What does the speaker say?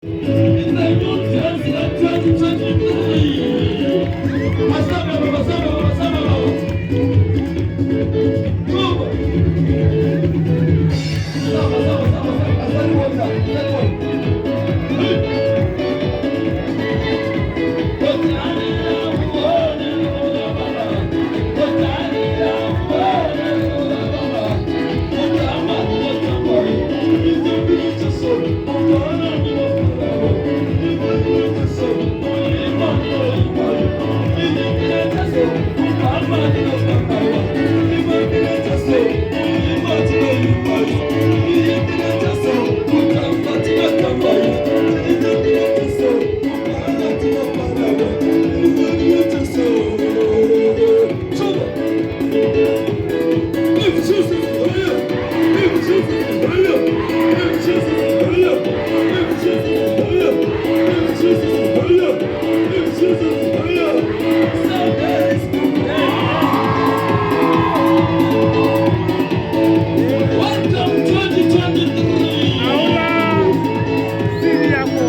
In the new Testament 2023. Asante baba, asante baba, asante baba. Mungu. Sawa, sawa, sawa, sawa. Asante wote. Asante wote. Aula, siri yako.